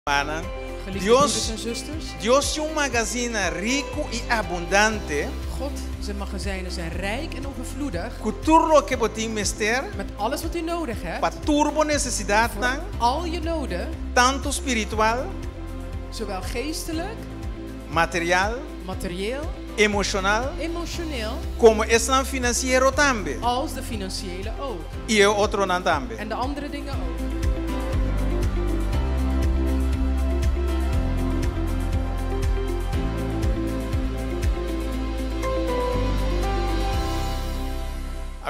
Geliefde broeders en zusters. Dios un magazine rico y abundante. God, zijn magazijnen zijn rijk en overvloedig. Cultura que botin mister. Met alles wat u nodig hebt. Pa turbo necesidad Voor al je noden. Tanto spiritual. Zowel geestelijk. Materieel. Emocioneel. Como Islam financiero también. Als de financiële ook. Y otro también. En de andere dingen ook.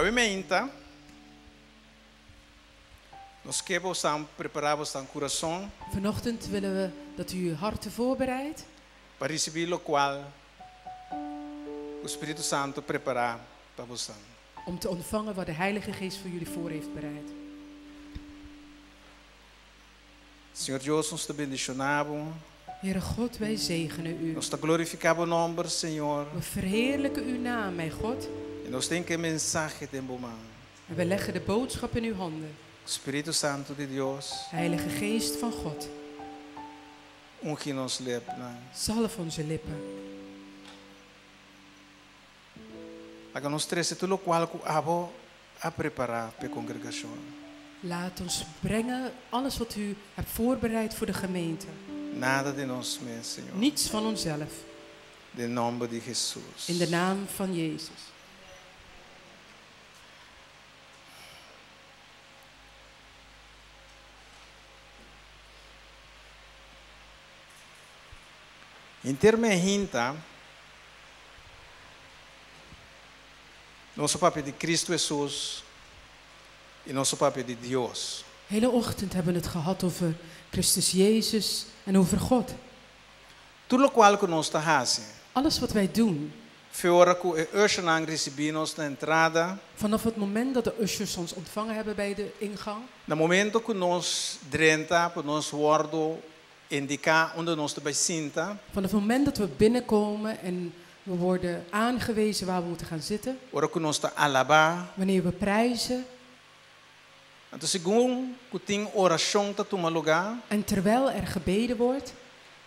Avimenta, nós queremos preparar o coração. Vanochtend willen we dat u uw harten voorbereidt. Para receber o qual o Espírito Santo preparar para você. Om te ontvangen wat de Heilige Geest voor jullie voor heeft bereid. Senhor Deus, nós te bendicionamos. Heere God, wij zegenen u. Nós te glorificamos o nome, Senhor. We verheerlijken uw naam, mijn God. Nós temos que mensagem de boman. En we leggen de boodschap in uw handen. Espírito Santo de Deus. Heilige Geest van God. Unge ons lippen. Zalf onze lippen. Laat ons trece tudo qual que abo a preparar para a congregação. Laat ons brengen alles wat u hebt voorbereid voor de gemeente. Nada de nós mesmos, Senhor. Niets van onszelf. De nome de Jesus. In de naam van Jezus. Em termos de hinta, nosso papel de Cristo Jesus e nosso papel de Deus. Hele ochtend hebben we het gehad over Christus Jezus en over God. Tudo qual que nós fazemos. Alles wat wij doen. Fora que o Ushanang recebemos na entrada. Vanaf het moment dat de ushers ons ontvangen hebben bij de ingang. No momento que nós drenta, para nós worden indicar onde nós te besinta. Vanaf het moment dat we binnenkomen en we worden aangewezen waar we moeten gaan zitten. Ora que nós te alabar. Wanneer we prijzen. Então segundo que tem oração te toma lugar. En terwijl er gebeden wordt.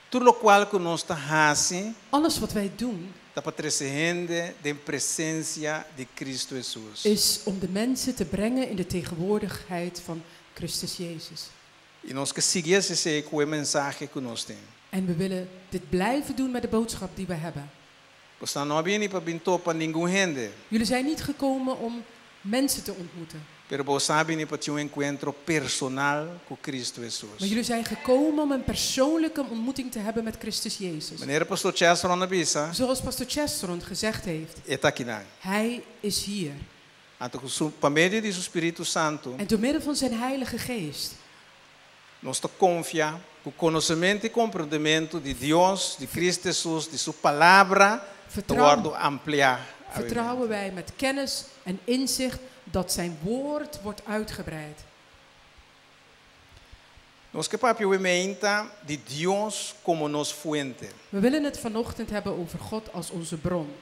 Tudo qual que nós te fazemos. Alles wat wij doen. Da patrecende de presença de Cristo Jesus. Is om de mensen te brengen in de tegenwoordigheid van Christus Jezus. E nós que seguimos esse mensagem que nós temos. En we willen dit blijven doen met de boodschap die we hebben. Você não vem para binto para ninguém gente. Jullie zijn niet gekomen om mensen te ontmoeten. Pero você vem para ter encontro personal com Cristo Jesus. Maar jullie zijn gekomen om een persoonlijke ontmoeting te hebben met Christus Jezus. Meneer Pastor Chestron avisa. Zoals Pastor Chestron gezegd heeft. Hij is hier. Por meio do Espírito Santo. En door middel van zijn Heilige Geest. Nós te confia o conhecimento e compreendimento de Deus, de Cristo Jesus, de sua palavra, te worden ampliar. Vertrouwen wij met kennis en inzicht dat zijn woord wordt uitgebreid. Nós que papiamenta de Deus como nos fuente. We willen het vanochtend hebben over God als onze bron.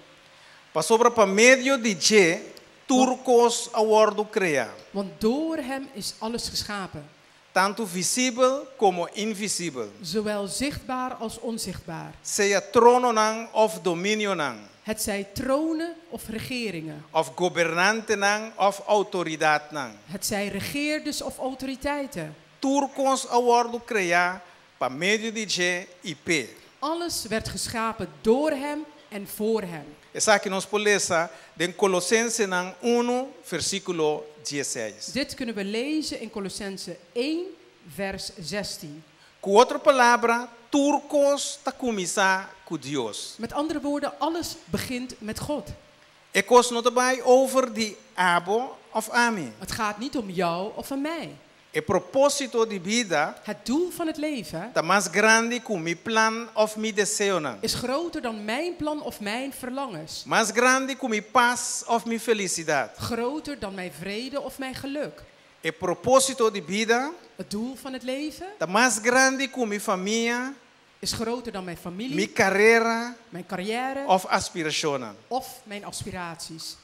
Sobre por meio de Je, turcos a worden crea. Want door hem is alles geschapen. Tanto visível como invisível. Zowel zichtbaar als onzichtbaar. Seja trono nang of dominio nang. Het zij tronen of regeringen. Of governante nang of autoriteit nang. Het zij regeerders of autoriteiten. Turcos a worden crea por meio de Je e P. Alles werd geschapen door hem en voor hem. Essa que nós polesa in Colossense 1 versículo 16. Dit kunnen we lezen in Colossense 1 vers 16. Com outra palavra, turcos ta começar com Deus. Met andere woorden, alles begint met God. Ik was not erbij over die abo of ami. Het gaat niet om jou of om mij. O propósito de vida. Het doel van het leven. Tá mais grande que mi plan of mi deseo não. Is groter dan mijn plan of mijn verlangens. Mais grande que mi paz of mi felicidade. Groter dan mijn vrede of mijn geluk. O propósito de vida. Het doel van het leven. Tá mais grande que mi família. Is groter dan mijn familie. Mi carreira. Mijn carrière. Of aspirationen. Of mijn aspiraties.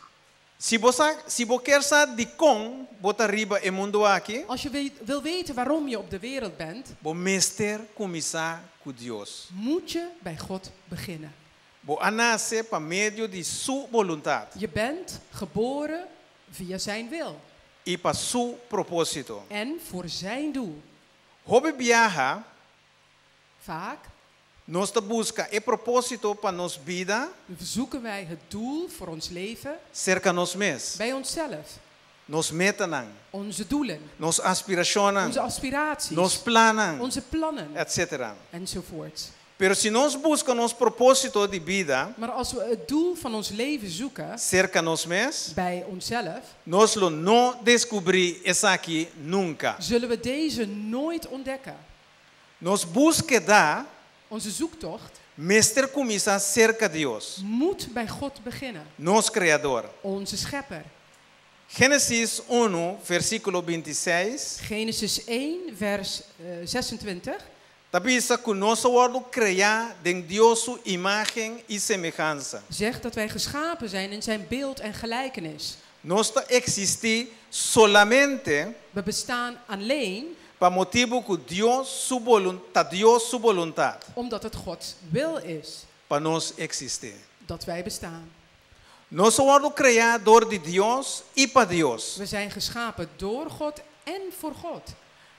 Si você quer saber de como você arriba e mundo aqui, Als je wil weten waarom je op de wereld bent, você mister começar com Deus. moet je bij God beginnen. Você nasce por meio de sua vontade Je bent geboren via zijn wil e para seu propósito. en voor zijn doel. Hobby viaja, Vaak nós busca e propósito para nossa vida zoeken wij het doel voor ons leven cerca nos mes. bij onszelf. Nos metan, Onze doelen, nos aspiracionan, onze aspiraties, nos planan, onze plannen etc. enzovoort. Pero si nós busca nos propósito de vida Maar als we het doel van ons leven zoeken cerca nos mes, bij onszelf, nós lo não descobrir essa aqui nunca. zullen we deze nooit ontdekken. Nos busca Onze zoektocht mestre começar cerca de Deus, moet bij God beginnen, nos criador. onze schepper. Gênesis 1, versículo 26. Genesis 1, vers 26 Tabisa que nosso wordo criar de Deus sua imagem e semelhança. zegt dat wij geschapen zijn in zijn beeld en gelijkenis. Nós existir solamente We bestaan alleen para motivo que Deus sua vontade omdat het Gods wil is para nós existir. dat wij bestaan. Nosso wordo criador de Deus e para Deus. We zijn geschapen door God en voor God.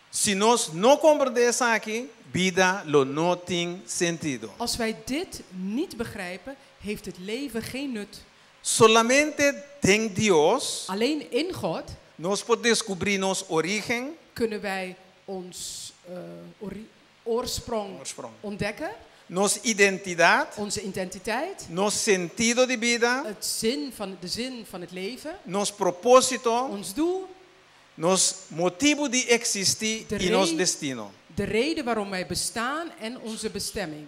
Se nós não compreendemos isso aqui, vida lo não tem sentido. Als wij dit niet begrijpen, heeft het leven geen nut. Solamente em Deus Alleen in God nós podemos descobrir nossa origem, kunnen wij ons oorsprong ontdekken, nossa identidade, onze identiteit, nosso sentido de vida, de zin van het leven, nosso propósito, ons doel, nosso motivo de existir e nosso destino. de reden waarom wij bestaan en onze bestemming.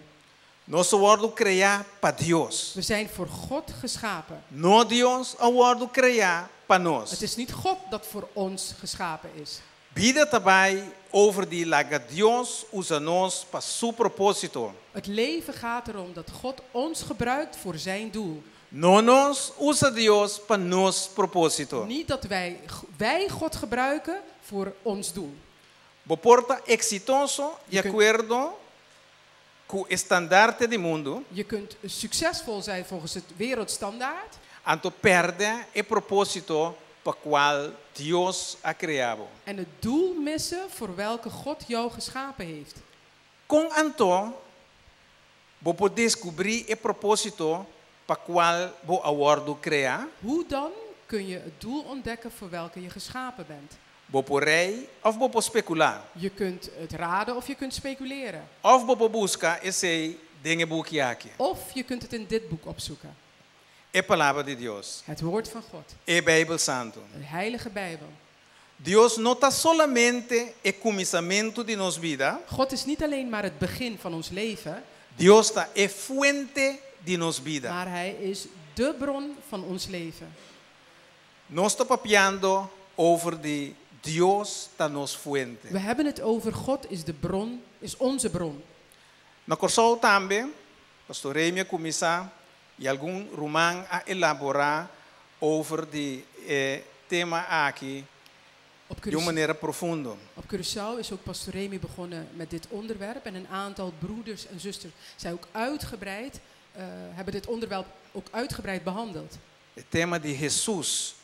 Nosso wordo criar para Deus. We zijn voor God geschapen. Não Deus o wordo criar para nós. Het is niet God dat voor ons geschapen is. Vida também over die laga Deus usa nós para seu propósito. Het leven gaat erom dat God ons gebruikt voor zijn doel. Não nós usa Deus para nos propósito. Niet dat wij God gebruiken voor ons doel. Bo porta exitoso de acordo com o estandarte do mundo. Je kunt succesvol zijn volgens het wereldstandaard. Anto perde o propósito para qual Deus a criado. En het doel missen voor welke God jou geschapen heeft. Com anto, bo pode descobrir o propósito para qual bo awardo crea. Hoe dan kun je het doel ontdekken voor welke je geschapen bent? Bo por rei of bo por specular. Je kunt het raden of je kunt speculeren. Of bo por busca esse dinge boekje aqui. Of je kunt het in dit boek opzoeken. É palavra de Deus. Het woord van God. É Bijbel Santo. De heilige Bijbel. Deus não está solamente o começamento de nossa vida. God is niet alleen maar het begin van ons leven. Deus está é fuente de nossa vida. Maar hij is de bron van ons leven. Nós estamos papiando over de Deus está nos fuente. We hebben het over God is de bron, is onze bron. Na Corsol também, pastor Remy começar e algum romano a elaborar over de tema aqui de uma maneira profunda. Op Curaçao is ook pastor Remy begonnen met dit onderwerp en een aantal broeders en zusters zijn ook hebben dit onderwerp ook uitgebreid behandeld. Het tema de Jesus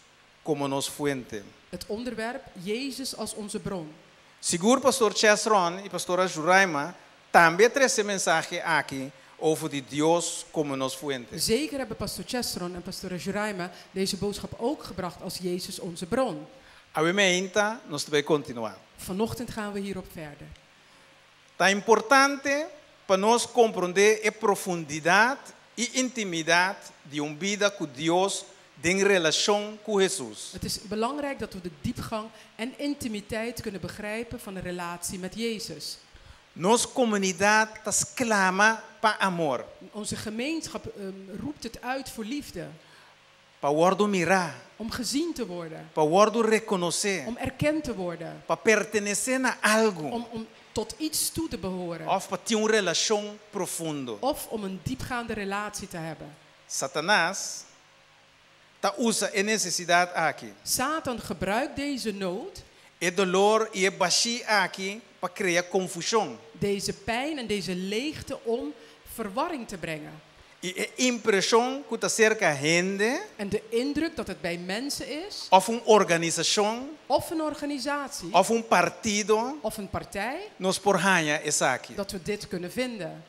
como nos fuente. Het onderwerp Jezus als onze bron. Seguro pastor Chesron e pastora Juraima também trouxe mensagem aqui over de Deus como nos fuente. Zeker hebben pastor Chesron en pastor Juraima deze boodschap ook gebracht als Jezus onze bron. Obviamente, nós vamos continuar. Vanochtend gaan we hierop verder. É importante para nós compreender a profundidade e intimidade de uma vida com Deus in relação com Jesus. Het is belangrijk dat we de diepgang en intimiteit kunnen begrijpen van de relatie met Jezus. Nossa comunidade clama para amor. Onze gemeenschap roept het uit voor liefde. Para wordo mirar. Om gezien te worden. Para wordo reconhecer. Om erkend te worden. Para pertencer a algo. Om tot iets toe te behoren. Of para ter uma relação profunda. Of om een diepgaande relatie te hebben. Satanás ta usa a necessidade aqui. Satan gebruikt deze nood, E dolor e baixi aqui para criar confusão. deze pijn en deze leegte om verwarring te brengen. E a impressão que está cerca gente En de indruk dat het bij mensen is, of organização of een organisatie, of partido of een partij, nos porhanha essa aqui. dat we dit kunnen vinden.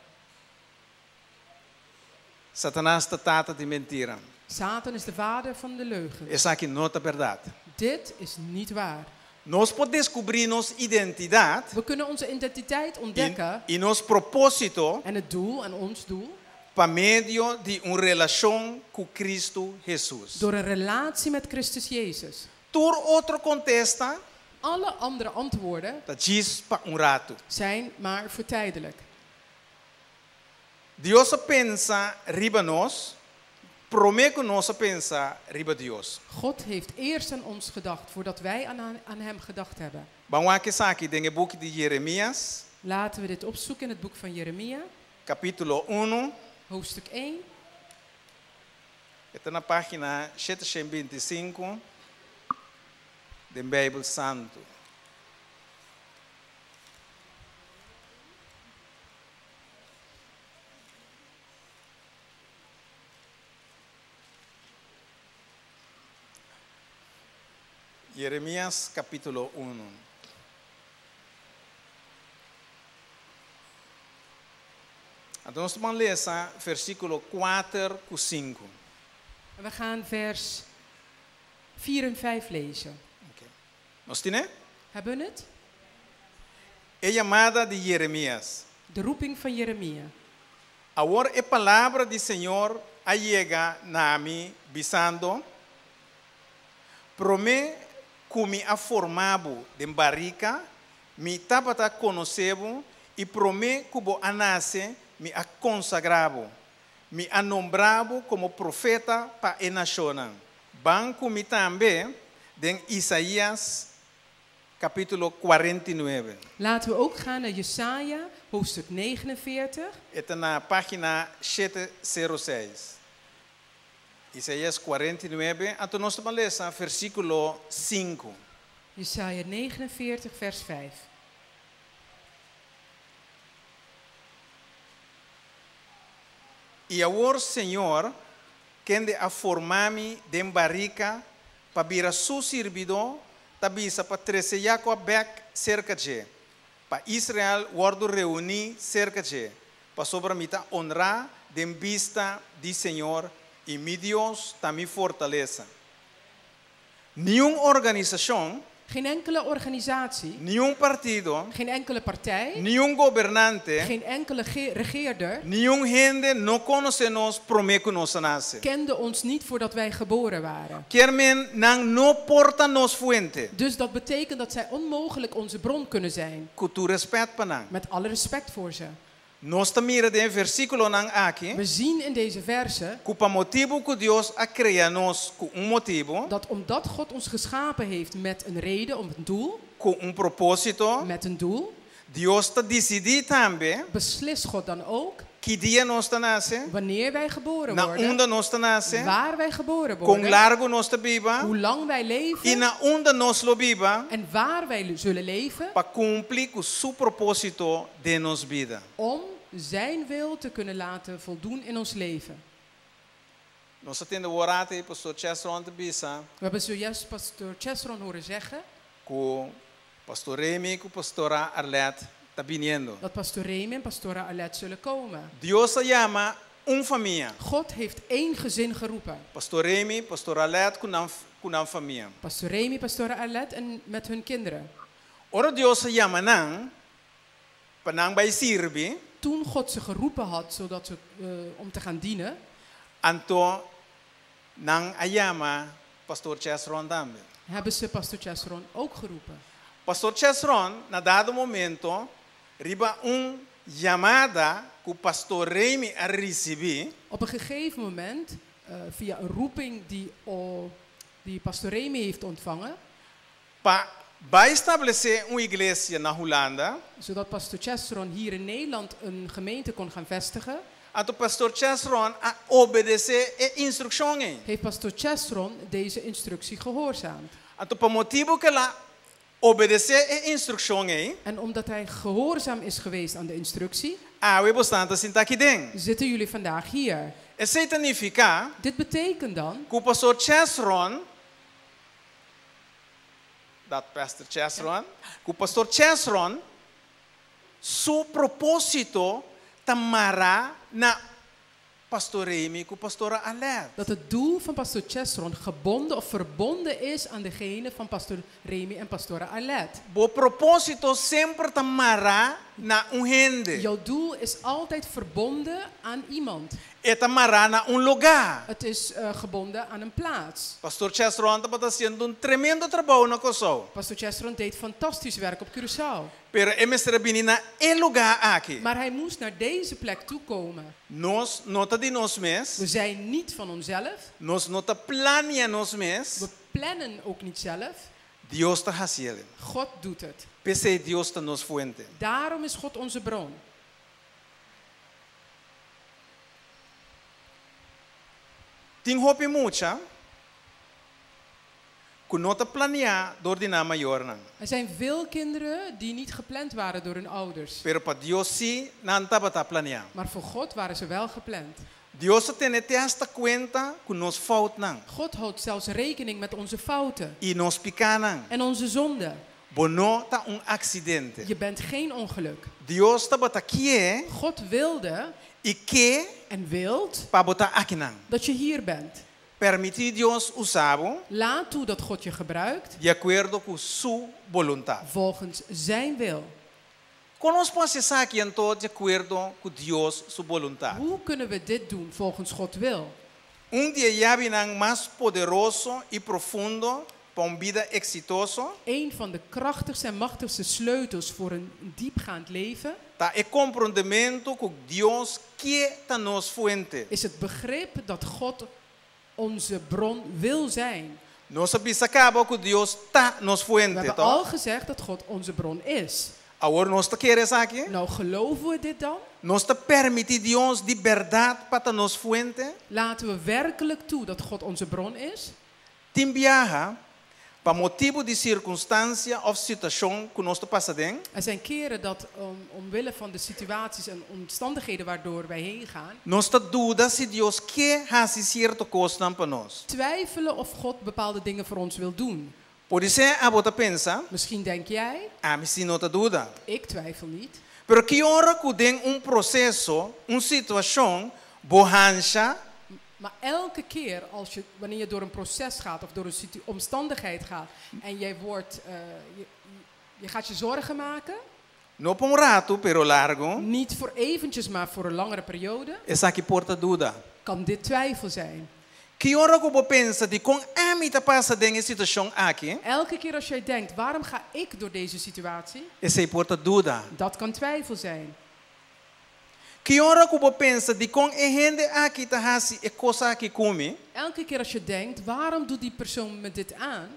Satanás está tata de mentira. Satan is de vader van de leugen. Essa aqui não é verdade. Dit is niet waar. Nós podemos descobrir nossa identidade We kunnen onze identiteit ontdekken e nosso propósito en het doel en ons doel por meio de uma relação com Cristo Jesus. door een relatie met Christus Jezus. Tur outro contesta, Alle andere antwoorden dat diz para rato. zijn maar voor tijdelijk. Deus pensa riba nós, promete nós pensa riba Deus. God heeft eerst aan ons gedacht voordat wij aan hem gedacht hebben. Vamos aqui in het boek de Jeremias, Laten we dit opzoeken in het boek van Jeremia, capítulo 1. hoofdstuk 1. Está na página 725 da Bíblia Santo. Jeremias capítulo 1. Então nós vamos ler versículo 4 e 5. En we gaan vers 4 en 5 lezen. Okay. Nós temos? Hebben we het? É chamada de Jeremias. De roeping van Jeremia. Agora a palavra do Senhor chega na mim, dizendo: Prome que me formado de barrica, me tapata conhecebo e prome que bo anase me consagravo, me anombravo como profeta para a nação. Banco me também de Isaías capítulo 49. Laten we ook gaan naar Jesaja, hoofdstuk 49. Está na página 706. Isaías 49, então nós vamos ler versículo 5. Jesaja 49, vers 5. E agora, Senhor, quem a formar-me de barrica para vir a seu servidor, tabisa para trazer Jacob cerca de, para Israel, guardo reunir cerca de, para sobre mim honrar de vista de Senhor e meu Deus também fortaleza. Nenhuma organização, Geen enkele organisatie, nenhum partido, geen enkele partij, nenhum governante, geen enkele regeerder nenhum gente não conhece nós promete que nós nasce. kende ons niet voordat wij geboren waren. Quer men não porta nos fuente. Dus dat betekent dat zij onmogelijk onze bron kunnen zijn. Com tu respeito para nós. Met alle respect voor ze. Nós estamos de versículo nang aqui. We zien in deze versen Que para motivo que Deus a criado nós com motivo. dat omdat God ons geschapen heeft met een reden, om een doel, Com propósito. met een doel, Deus está decidido também. beslist God dan ook Que dia nós está nasce. wanneer wij geboren Na worden, onda nós está nasce. waar wij geboren Com worden, largo nós está viva. hoe lang wij E leven na onda nós lo viva. en waar wij zullen leven Para cumprir com seu propósito de nos vida. om zijn wil te kunnen laten voldoen in ons leven. Nós temos orado pastor Chesron de Bisa. We hebben zojuist pastor Chesron horen zeggen Com pastor Remy, com pastora Arlette está vindo. dat pastor Remy en pastora Arlette zullen komen. Deus chama família. God heeft één gezin geroepen. Pastor Remy, pastor Arlette com a família. Pastor Remy, pastora Arlette en met hun kinderen. Ora Deus chama nang, panang bij sirbi, Toen God ze geroepen had zodat ze, om te gaan dienen, anto nang ayama pastor Chesron tambe. hebben ze pastor Chesron ook geroepen. Pastor Chesron, na dado momento, riba chamada que o pastor Remy a recebi, Op een gegeven moment, via een roeping die pastor Remy heeft ontvangen, para estabelecer uma igreja na Holanda, zodat pastor Chesron hier in Nederland een gemeente kon gaan vestigen, Ato pastor Chesron a obedecer e instructie. Heeft pastor Chesron deze instructie gehoorzaamd. Ato pa motivo que la obedecer e instructie. En omdat hij gehoorzaam is geweest aan de instructie, we bastante sintakideng. zitten jullie vandaag hier. E significa Dit betekent dan que o pastor Chesron, dat pastor Chesron, que o pastor Chesron, su propósito tamara na pastor Remy, que o pastora Alet. dat het doel van pastor Chesron gebonden of verbonden is aan degene van pastor Remy en pastora Alet. Bo propósito sempre tamara na gente. Jouw doel is altijd verbonden aan iemand. E tamara na lugar. Het is gebonden aan een plaats. Pastor Chesron está fazendo tremendo trabalho na Kosovo. Pastor Chesron deed fantastisch werk op Curaçao. Pero emestre bini na lugar aqui. Maar hij moest naar deze plek toekomen. Nós nota de nós mes. We zijn niet van onszelf. Nós nota plania nós mes. We plannen ook niet zelf. Deus está fazendo. God doet het. Pese Deus está nos fuente. Daarom is God onze bron. Tem hope mucha. Kunota plania door die naam mayor. Er zijn veel kinderen die niet gepland waren door hun ouders. Pero para Dios sí nanta bata plania. Maar voor God waren ze wel gepland. Dios tiene hasta cuenta que nos fout nang. God houdt zelfs rekening met onze fouten. Y nos picanan. En onze zonden. Bono ta un accidente. Je bent geen ongeluk. Dios ta bata kie. God wilde Y que en wilt pa bota akinan. dat je hier bent. Permitir Dios usabo. Laat toe dat God je gebruikt. De acuerdo con su voluntad. Volgens zijn wil. Conosco processar aqui então de acordo com Deus sua voluntad. Hoe kunnen we dit doen volgens God wil? Dia já virá mais poderoso e profundo para vida exitoso. Een van de krachtigste en machtigste sleutels voor een diepgaand leven Tá é compreendimento que Deus quer nos fuente. is het begrip dat God onze bron wil zijn. Nós sabemos que Deus tá nos We fuente, hebben al gezegd dat God onze bron is. Agora nós queremos aqui. Nou, geloven we dit dan? Nós permitir Deus de verdade para nos fuente. Laten we werkelijk toe dat God onze bron is? Tem viaja para motivo de circunstância of situação que nós passamos. Er zijn keren dat omwille van de situaties en omstandigheden waardoor wij heen gaan, Nós duda se Deus quer fazer certa coisa para nós. twijfelen of God bepaalde dingen voor ons wil doen. Pode ser a bota pensa, Misschien denk jij, mas se não duda. ik twijfel niet. Pero que hora que tem processo, situação, bohancha, Maar elke keer wanneer je door een proces gaat of door een omstandigheid gaat en jij je gaat je zorgen maken. não por rato, pero largo. Niet voor eventjes, maar voor een langere periode. Essa que porta duda. Kan dit twijfel zijn. Que hora que você pensa de com a mim tá passa dessa situação aqui? Elke keer als jij denkt, waarom ga ik door deze situatie? Essa porta duda. Dat kan twijfel zijn. Que hora que você pensa de com a gente aqui tá hasi e coisa que come? Elke keer als je denkt, waarom doet die persoon me dit aan?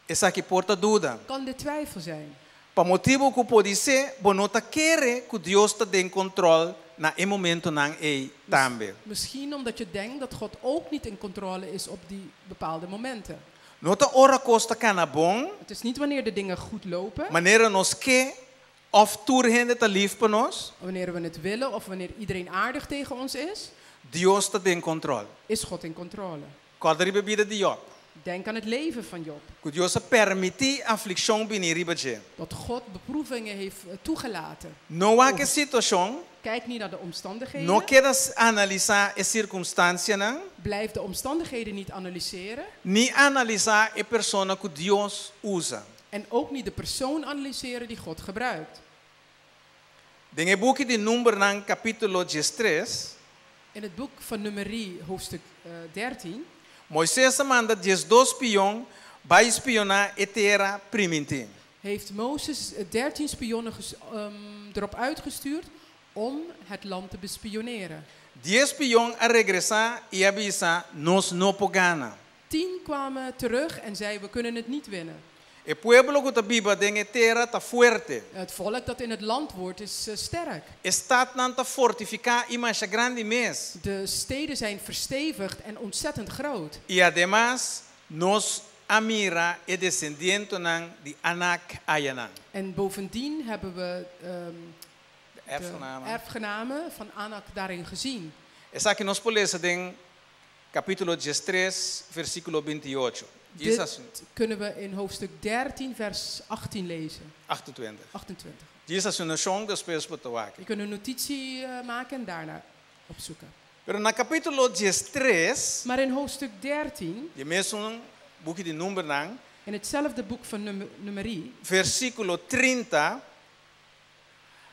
Essa que porta duda. Kan dit twijfel zijn. Para motivo que pode ser, bonota querer que Deus está em controle na momento não é também. Misschien omdat je denkt dat God ook niet in controle is op die bepaalde momenten. Nota ora costa cana bom. Het is niet wanneer de dingen goed lopen. Maneira nos que of toerhende te lief para nós. Wanneer we het willen of wanneer iedereen aardig tegen ons is. Deus está em controle. Is God in controle. Quadri bebida de Job. Denk aan het leven van Job. Que Deus permitir aflição venir ribaje. Dat God beproevingen heeft toegelaten. Não há que situação. Kijk niet naar de omstandigheden. Não queres analisar a circunstância não. Blijf de omstandigheden niet analyseren. Nem analisar a persona que Deus usa. En ook niet de persoon analyseren die God gebruikt. In het boek de Numeri, capítulo 13. In het boek van Numeri, hoofdstuk 13. Moisés manda 12 espiões para espionar a terra primitiva. Heeft Mozes 13 spionnen erop uitgestuurd om het land te bespioneren. 10 espiões a regressar e avisar, nós não podemos. 10 kwamen terug en zeiden, we kunnen het niet winnen. El pueblo que vive en tierra está fuerte. Het volk dat in het land woont is sterk. Staat nan te fortificar y más grande mes. De steden zijn verstevigd en ontzettend groot. Y además nos amira el descendiente nan di Anak ayanan. En bovendien hebben we de Erfgenamen. erfgenamen van Anak daarin gezien. Esa que nos podemos leer en capítulo 13, versículo 28. Dit kunnen we in hoofdstuk 13, vers 18 lezen. 28. 28. Jesus una song después botawaque. Je kunt een notitie maken en daarna opzoeken. Pero na capítulo 13, Maar in hoofdstuk 13, je mesmo boekje de nummer nang, in hetzelfde boek van Numeri, versículo 30,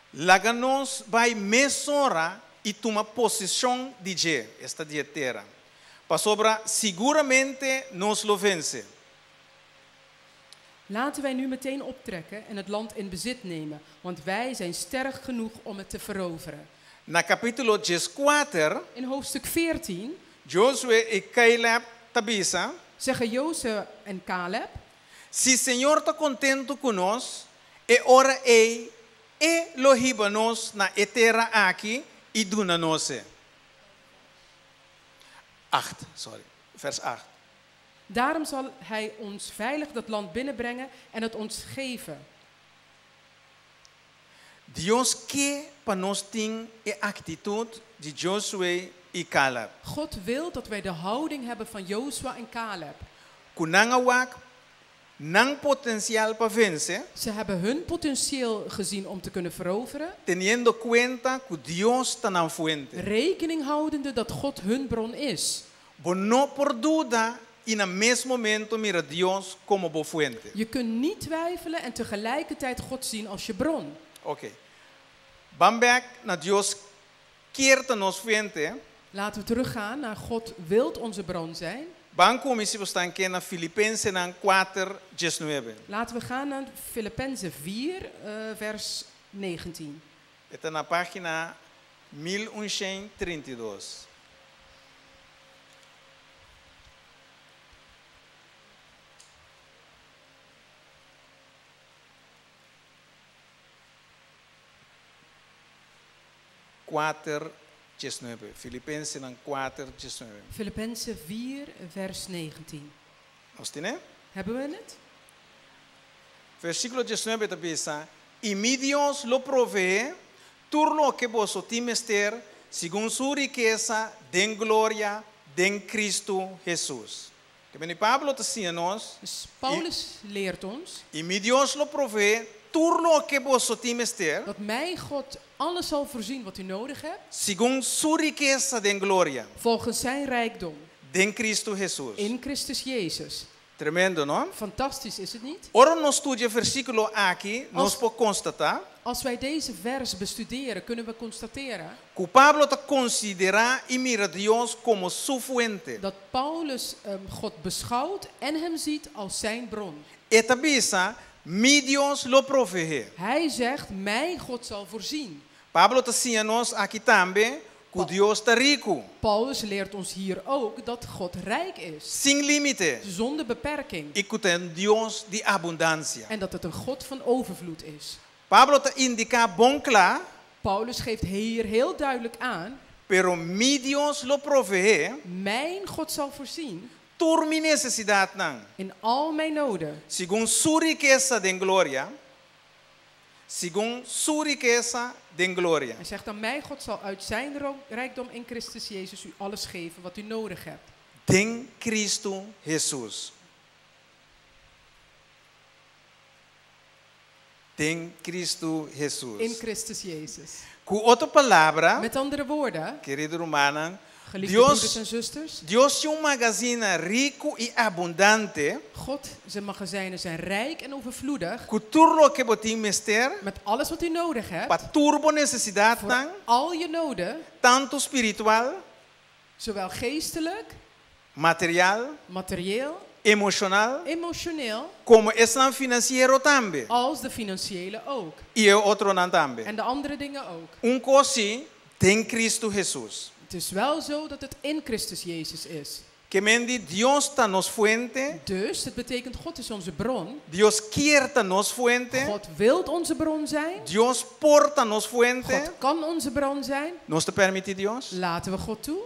laganos vai mesora y toma posición de je, esta dietera. Pasobra seguramente nos lo vence. Laten wij nu meteen optrekken en het land in bezit nemen, want wij zijn sterk genoeg om het te veroveren. Na capítulo 14, In hoofdstuk 14 Josué y Caleb tabisa, zeggen Jozef en Caleb: si Señor está contento con nos, ora lo hibanos na etera aquí y dunanose. 8, sorry, vers 8. Daarom zal hij ons veilig dat land binnenbrengen en het ons geven. Dios que para nos ten e actitud de Josué y Caleb. God wil dat wij de houding hebben van Jozua en Caleb. Kunangawak nang potencial para vencer, Ze hebben hun potentieel gezien om te kunnen veroveren, teniendo cuenta que Dios está na fuente. rekening houdende dat God hun bron is. No por duda y en el mismo momento mira Dios como bo fuente. Je kunt niet twijfelen en tegelijkertijd God zien als je bron. Okay. Bambek na Dios quiere nos fuente. Laten we teruggaan naar God wilt onze bron zijn. Banco missie staan kennen Filippenzen 4:19. Laten we gaan naar Filippenzen 4, vers 19. Está na página 1132. Filipenses 4:19. Filippenzen 4, vers 19. Nós temos? Hebben we het? Versículo 19 dice, y mi Dios lo provee, todo lo que vos timester, según su riqueza, den gloria, den Cristo Jesús. Que ben Pablo te decía nos, Dus Paulus leert ons y mi Dios lo provee, todo lo que vos timester, dat mijn God alles zal voorzien wat u nodig hebt, según su riqueza, den gloria, volgens zijn rijkdom, den Cristo Jesús. in Christus Jezus. Tremendo, ¿no? Fantastisch, is het niet? Ahora nos estudia versículo aquí, nos puede constatar Als wij deze vers bestuderen, kunnen we constateren que Pablo te considera y mira a Dios como su fuente. dat Paulus God beschouwt en hem ziet als zijn bron. Esta bisa, mi Dios lo provee. Hij zegt, mijn God zal voorzien. Pablo te decía nos aquí también que Dios está rico, Paulus leert ons hier ook dat God rijk is, sin límite, zonder beperking. y que es Dios de abundancia. En dat het een God van overvloed is. Pablo te indica bon clar, Paulus geeft hier heel duidelijk aan, pero mi Dios lo provee, mijn God zal voorzien toda mi necesidad nan, in al mijn noden, según su riqueza de gloria, según su riqueza de gloria. Hij zegt dan, mijn God zal uit zijn rijkdom in Christus Jezus u alles geven wat u nodig hebt. Den Cristo Jesús. Den Cristo Jesús. In Christus Jezus. Con otra palabra, Met andere woorden, querido hermano, geliefde broeders en Dios, zusters, Dios es un magazine rico y abundante, God, zijn magazijnen zijn rijk en overvloedig, con todo lo que vos mister, met alles wat u nodig hebt, para turbo necesidad, voor al je noden, tanto espiritual, zowel geestelijk, material, materieel, emocional, emotioneel, como es financiero también. als de financiële ook. Y el otro también. En de andere dingen ook. Un cosi, den Cristo Jesús. Het is wel zo dat het in Christus Jezus is. Que mendi Dios ta nos fuente. Dus het betekent God is onze bron. Dios quiere ta nos fuente. God wil onze bron zijn. Dios porta nos fuente. God kan onze bron zijn. Nos te permite Dios. Laten we God toe.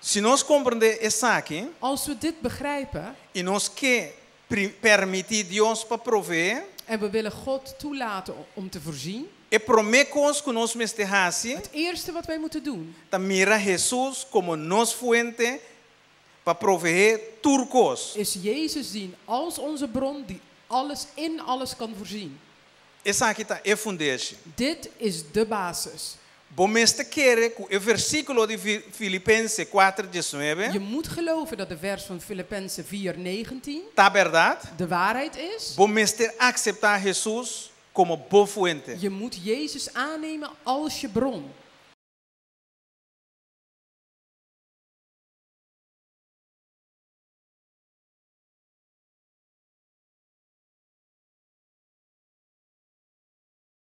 Si nós compreender isso aqui, als we dit begrijpen, e nós que permitir Deus para prover, en we willen God toelaten om te voorzien, e promekos que nós mestehasi, het eerste wat wij moeten doen, ta mira Jesus como nos fuente para proveer turcos. is Jezus zien als onze bron die alles in alles kan voorzien. Isso aqui tá é fundation. Dit is de basis. Bom este quer que o versículo de Filipenses 4:19. Je moet geloven dat de vers van Filippenzen 4:19 tá verdade? de waarheid is. Bom este aceitar Jesus como boa fuente. Je moet Jezus aannemen als je bron.